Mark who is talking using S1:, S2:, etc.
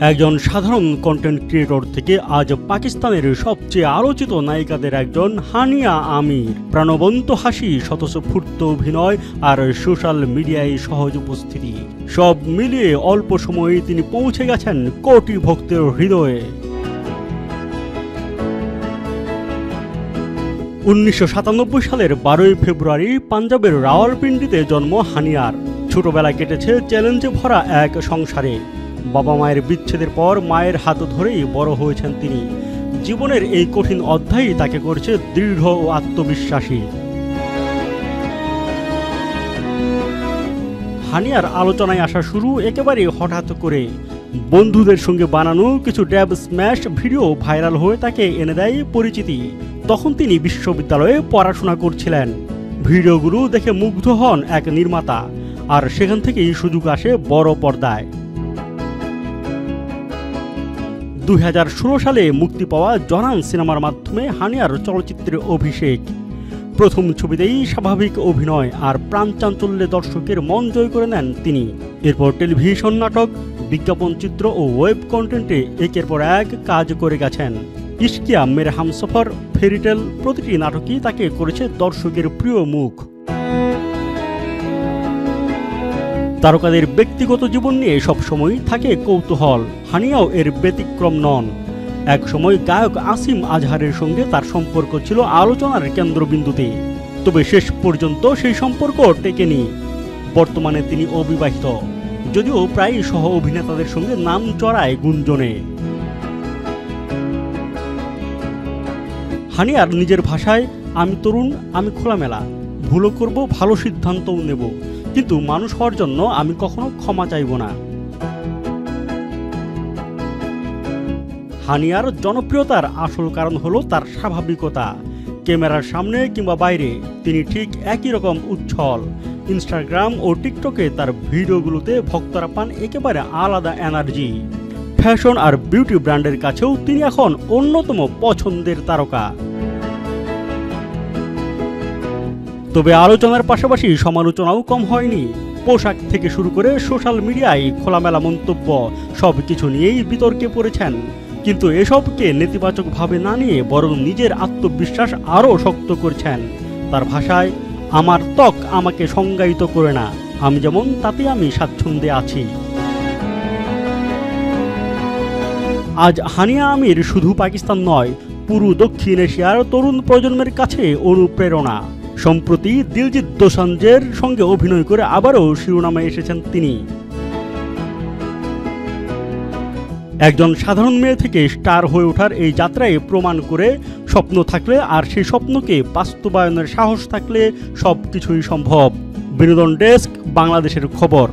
S1: একজন সাধারণ content creator থেকে আজ পাকিস্তানের সবচেয়ে আলোচিত নায়িকাদের একজন হানিয়া আমির। প্রাণবন্ত হাসি, স্বতঃস্ফূর্ত অভিনয় আর সোশ্যাল মিডিয়ায় সহজ উপস্থিতি, সব মিলিয়ে অল্প সময়ে তিনি পৌঁছে গেছেন কোটি ভক্তের হৃদয়ে। 1997 সালের 12 ফেব্রুয়ারি পাঞ্জাবের রাওয়ালপিন্ডিতে জন্ম হানিয়ার। ছোটবেলা কেটেছে চ্যালেঞ্জে ভরা এক সংসারে। বাবা মায়ের বিচ্ছেদের পর মায়ের হাত ধরেই বড় হয়েছেন তিনি। জীবনের এই কঠিন অধ্যায়ই তাকে করেছে দৃঢ় ও আত্মবিশ্বাসী। হানিয়ার আলোচনায় আসা শুরু একেবারে হঠাৎ করে। বন্ধুদের সঙ্গে বানানো কিছু ড্যাব স্ম্যাশ ভিডিও ভাইরাল হয়ে তাকে এনে দেয় পরিচিতি। তখন তিনি বিশ্ববিদ্যালয়ে পড়াশোনা করছিলেন। ভিডিওগুলো দেখে মুগ্ধ হন এক নির্মাতা, আর সেখান থেকেই সুযোগ আসে বড় পর্দায়। 2016 সালে মুক্তি পাওয়া জনান সিনেমার মাধ্যমে হানিয়ার চলচ্চিত্রে অভিষেক। প্রথম ছবিতেই স্বাভাবিক অভিনয় আর প্রাণচাঞ্চল্যে দর্শকের মন জয় করে নেন তিনি। এরপর টেলিভিশন নাটক, বিজ্ঞাপন চিত্র ও ওয়েব কন্টেন্টে একের পর এক কাজ করে গেছেন। ইশকিয়া, মেরে হামসফর, ফেরিটেল প্রতিটি নাটকই তাকে করেছে দর্শকের প্রিয় মুখ। তারকাদের ব্যক্তিগত জীবন নিয়ে সবসময় থাকে কৌতূহল। হানিয়াও এর ব্যতিক্রম নন। এক সময় গায়ক আসিম আজহারের সঙ্গে তার সম্পর্ক ছিল আলোচনার কেন্দ্রবিন্দুতে, তবে শেষ পর্যন্ত সেই সম্পর্ক টেকেনি। বর্তমানে তিনি অবিবাহিত, যদিও প্রায় সহ অভিনেতাদের সঙ্গে নাম চড়ায় গুঞ্জনে। হানিয়ার নিজের ভাষায়, আমি তরুণ, আমি খোলামেলা, ভুলও করব, ভালো সিদ্ধান্তও নেব, কিন্তু মানুষ হওয়ার জন্য আমি কখনো ক্ষমা চাইব না। হানিয়ার জনপ্রিয়তার আসল কারণ হলো তার স্বাভাবিকতা। ক্যামেরার সামনে কিংবা বাইরে তিনি ঠিক একই রকম উচ্ছল। ইনস্টাগ্রাম ও টিকটকে তার ভিডিওগুলোতে ভক্তরা পান একেবারে আলাদা এনার্জি। ফ্যাশন আর বিউটি ব্র্যান্ডের কাছেও তিনি এখন অন্যতম পছন্দের তারকা। তবে আলোচনার পাশাপাশি সমালোচনাও কম হয়নি। পোশাক থেকে শুরু করে সোশ্যাল মিডিয়ায় খোলামেলা মন্তব্য, সব কিছু নিয়েই বিতর্কে পড়েছেন। কিন্তু এসবকে নেতিবাচকভাবে না নিয়ে বরং নিজের আত্মবিশ্বাস আরও শক্ত করছেন। তার ভাষায়, আমার ত্বক আমাকে সংজ্ঞায়িত করে না, আমি যেমন তাতে আমি স্বাচ্ছন্দ্যে আছি। আজ হানিয়া আমির শুধু পাকিস্তান নয়, পুরো দক্ষিণ এশিয়ার তরুণ প্রজন্মের কাছে অনুপ্রেরণা। সম্প্রতি দিলজিৎ দোসাঞ্জের সঙ্গে অভিনয় করে আবারও শিরোনামে এসেছেন তিনি। একজন সাধারণ মেয়ে থেকে স্টার হয়ে ওঠার এই যাত্রায় প্রমাণ করে, স্বপ্ন থাকলে আর সেই স্বপ্নকে বাস্তবায়নের সাহস থাকলে সবকিছুই সম্ভব। বিনোদন ডেস্ক, বাংলাদেশের খবর।